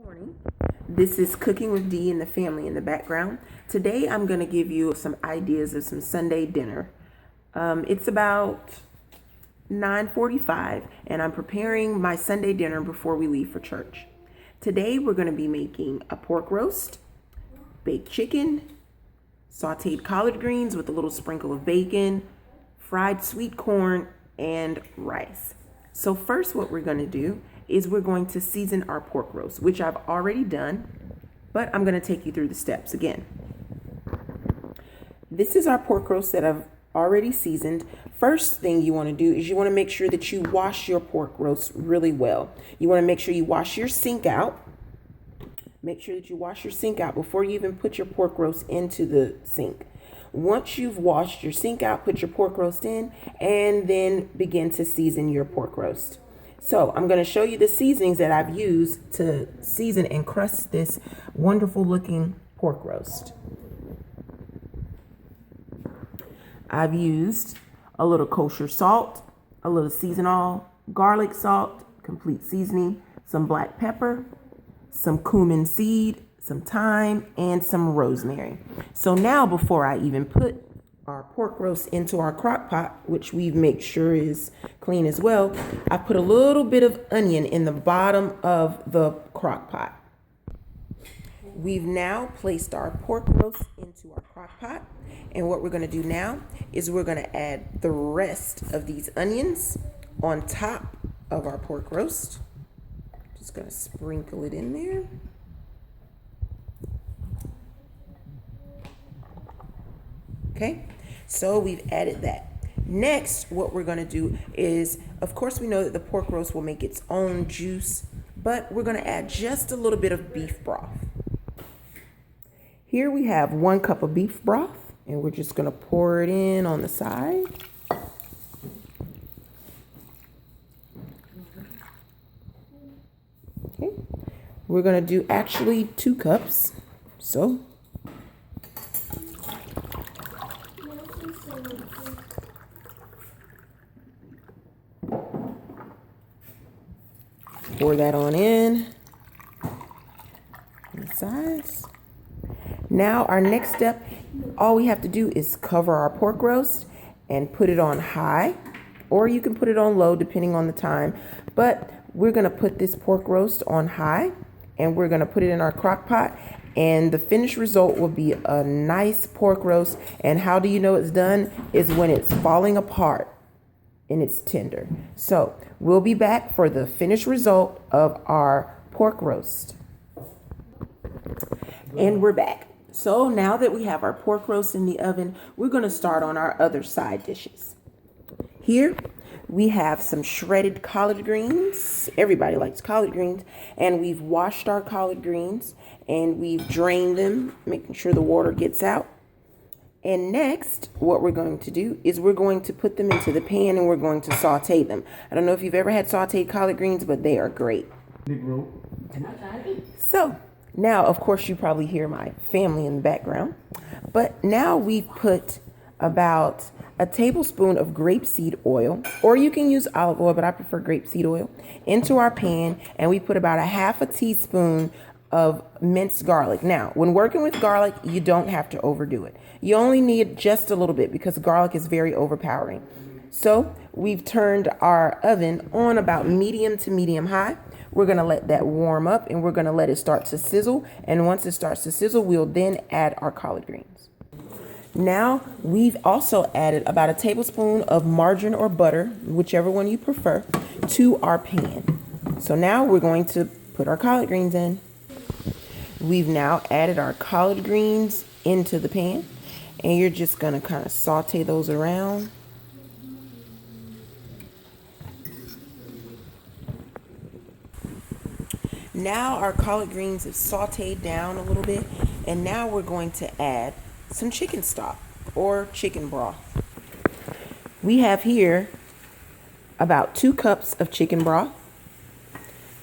Morning. This is Cooking with Dee and the family in the background. Today I'm going to give you some ideas of some Sunday dinner. It's about 9:45 and I'm preparing my Sunday dinner before we leave for church. Today we're going to be making a pork roast, baked chicken, sauteed collard greens with a little sprinkle of bacon, fried sweet corn, and rice. So first what we're going to do is we're going to season our pork roast, which I've already done, but I'm going to take you through the steps again. This is our pork roast that I've already seasoned. First thing you want to do is you want to make sure that you wash your pork roast really well. You want to make sure you wash your sink out. Make sure that you wash your sink out before you even put your pork roast into the sink. Once you've washed your sink out, put your pork roast in and then begin to season your pork roast. So I'm going to show you the seasonings that I've used to season and crust this wonderful looking pork roast. I've used a little kosher salt, a little seasonal, garlic salt, complete seasoning, some black pepper, some cumin seed, some thyme, and some rosemary. So now before I even put our pork roast into our crock pot, which we make sure is clean as well, I put a little bit of onion in the bottom of the crock pot. We've now placed our pork roast into our crock pot, and what we're going to do now is we're going to add the rest of these onions on top of our pork roast. Just going to sprinkle it in there. Okay, so we've added that. Next, what we're going to do is, of course, we know that the pork roast will make its own juice, but we're going to add just a little bit of beef broth. Here we have 1 cup of beef broth, and we're just going to pour it in on the side. Okay, we're going to do actually 2 cups. So pour that on in the sides. Now our next step, all we have to do is cover our pork roast and put it on high, or you can put it on low depending on the time. But we're going to put this pork roast on high and we're going to put it in our crock pot, and the finished result will be a nice pork roast. And how do you know it's done? Is when it's falling apart and it's tender. So we'll be back for the finished result of our pork roast. And we're back. So now that we have our pork roast in the oven, we're going to start on our other side dishes. Here we have some shredded collard greens. Everybody likes collard greens. And we've washed our collard greens and we've drained them, making sure the water gets out. And next, what we're going to do is we're going to put them into the pan and we're going to saute them. I don't know if you've ever had sauteed collard greens, but they are great. So now, of course, you probably hear my family in the background. But now we've put about a tablespoon of grapeseed oil, or you can use olive oil, but I prefer grapeseed oil, into our pan. And we put about a half a teaspoon of minced garlic. Now, when working with garlic, you don't have to overdo it. You only need just a little bit because garlic is very overpowering. So we've turned our oven on about medium to medium high. We're going to let that warm up and we're going to let it start to sizzle. And once it starts to sizzle, we'll then add our collard greens. Now we've also added about a tablespoon of margarine or butter, whichever one you prefer, to our pan. So now we're going to put our collard greens in. We've now added our collard greens into the pan, and you're just going to kind of saute those around. Now our collard greens have sauteed down a little bit, and now we're going to add some chicken stock or chicken broth. We have here about 2 cups of chicken broth.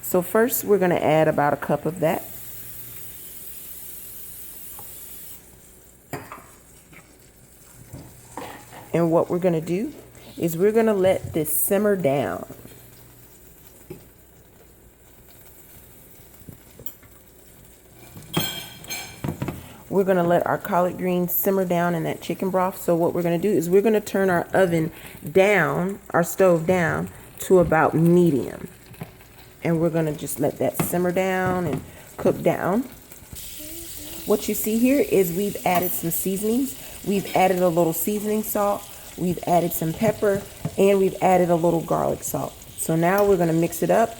So first we're going to add about a cup of that. And what we're going to do is we're going to let this simmer down. we're gonna let our collard greens simmer down in that chicken broth. So what we're gonna do is we're gonna turn our oven down, our stove down to about medium. And we're gonna just let that simmer down and cook down. What you see here is we've added some seasonings. We've added a little seasoning salt, we've added some pepper, and we've added a little garlic salt. So now we're gonna mix it up.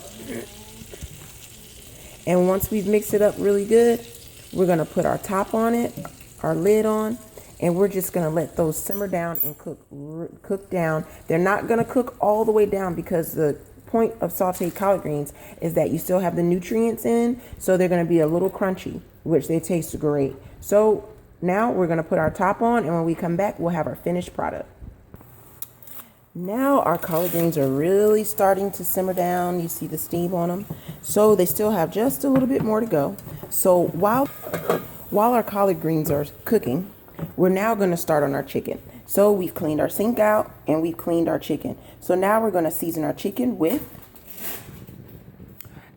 And once we've mixed it up really good, we're gonna put our top on it, our lid on, and we're just gonna let those simmer down and cook down. They're not gonna cook all the way down because the point of sauteed collard greens is that you still have the nutrients in, so they're gonna be a little crunchy, which they taste great. So now we're gonna put our top on, and when we come back, we'll have our finished product. Now our collard greens are really starting to simmer down. You see the steam on them. So they still have just a little bit more to go. So while our collard greens are cooking, we're now gonna start on our chicken. So we've cleaned our sink out and we've cleaned our chicken. So now we're gonna season our chicken with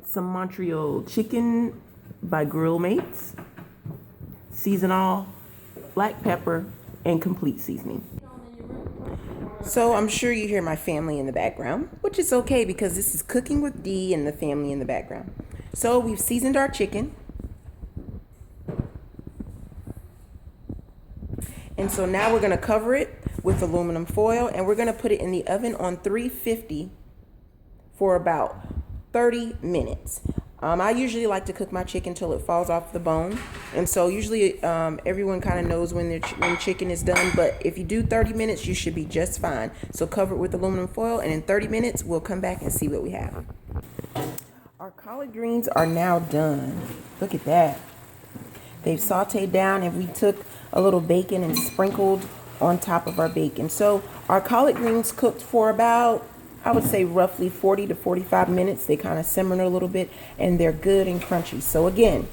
some Montreal chicken by Grill Mates, seasonal, black pepper, and complete seasoning. So I'm sure you hear my family in the background, which is okay because this is Cooking with Dee and the family in the background. So we've seasoned our chicken. And so now we're gonna cover it with aluminum foil and we're gonna put it in the oven on 350 for about 30 minutes. I usually like to cook my chicken till it falls off the bone. And so usually everyone kind of knows when chicken is done, but if you do 30 minutes, you should be just fine. So cover it with aluminum foil and in 30 minutes, we'll come back and see what we have. Our collard greens are now done. Look at that. They've sauteed down and we took a little bacon and sprinkled on top of our bacon. So our collard greens cooked for about, I would say roughly 40 to 45 minutes. They kind of simmer a little bit and they're good and crunchy. So again,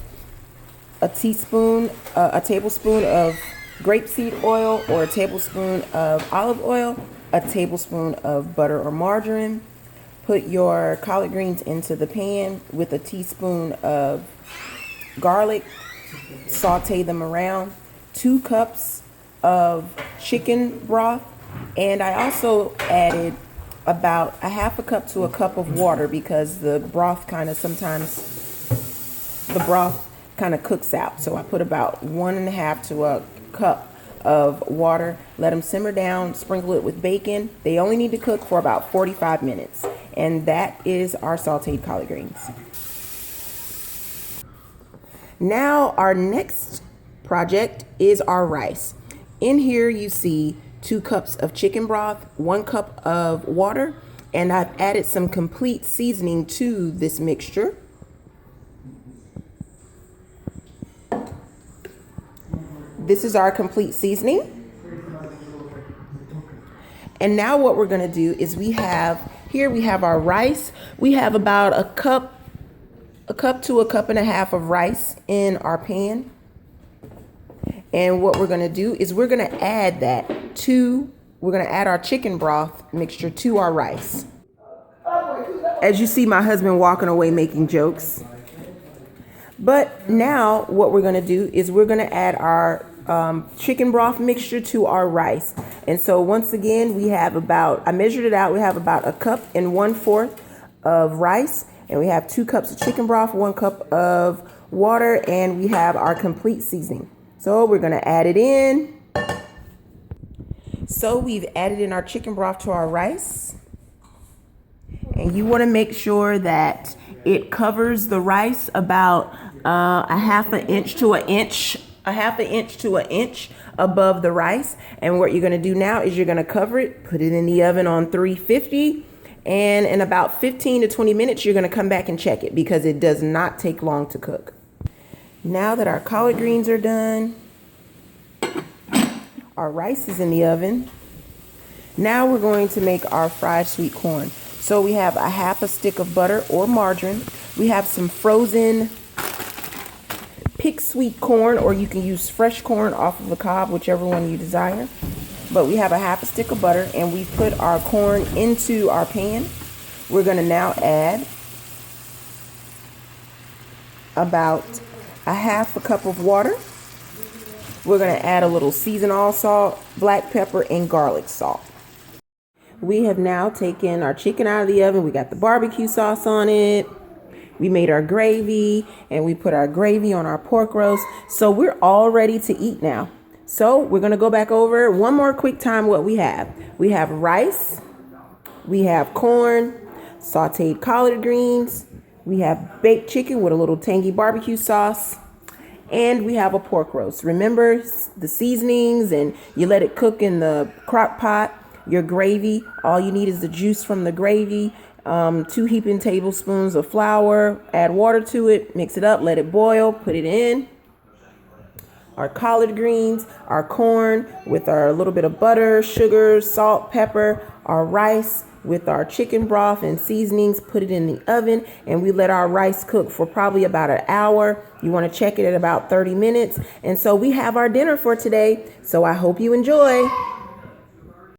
a tablespoon of grapeseed oil or a tablespoon of olive oil, a tablespoon of butter or margarine. Put your collard greens into the pan with a teaspoon of garlic. Saute them around. 2 cups of chicken broth. And I also added about a half a cup to a cup of water because the broth kind of cooks out. So I put about 1.5 to a cup of water, let them simmer down, sprinkle it with bacon. They only need to cook for about 45 minutes. And that is our sauteed collard greens. Now our next project is our rice. In here you see 2 cups of chicken broth, 1 cup of water, and I've added some complete seasoning to this mixture. This is our complete seasoning. And now what we're gonna do is we have our rice. We have about a cup to a cup and a half of rice in our pan. And what we're gonna do is we're gonna add our chicken broth mixture to our rice. As you see my husband walking away making jokes. But now what we're gonna do is we're gonna add our chicken broth mixture to our rice. And so once again, I measured it out, we have about 1 1/4 cups of rice, and we have 2 cups of chicken broth, 1 cup of water, and we have our complete seasoning. So we're gonna add it in. So we've added in our chicken broth to our rice. And you wanna make sure that it covers the rice about a half an inch to an inch above the rice. And what you're gonna do now is you're gonna cover it, put it in the oven on 350, and in about 15 to 20 minutes, you're gonna come back and check it because it does not take long to cook. Now that our collard greens are done, our rice is in the oven. Now we're going to make our fried sweet corn. So we have a half a stick of butter or margarine. We have some frozen picked sweet corn, or you can use fresh corn off of the cob, whichever one you desire. But we have a half a stick of butter and we put our corn into our pan. We're gonna now add about a half a cup of water. We're going to add a little seasoned all salt, black pepper, and garlic salt. We have now taken our chicken out of the oven. We got the barbecue sauce on it. We made our gravy, and we put our gravy on our pork roast. So we're all ready to eat now. So we're going to go back over one more quick time what we have. We have rice. We have corn, sauteed collard greens. We have baked chicken with a little tangy barbecue sauce. And we have a pork roast. Remember the seasonings, and you let it cook in the crock pot. Your gravy, all you need is the juice from the gravy. 2 heaping tablespoons of flour, add water to it, mix it up, let it boil, put it in. Our collard greens, our corn with our little bit of butter, sugar, salt, pepper, our rice with our chicken broth and seasonings, put it in the oven, and we let our rice cook for probably about an hour. You want to check it at about 30 minutes. And so we have our dinner for today. So I hope you enjoy.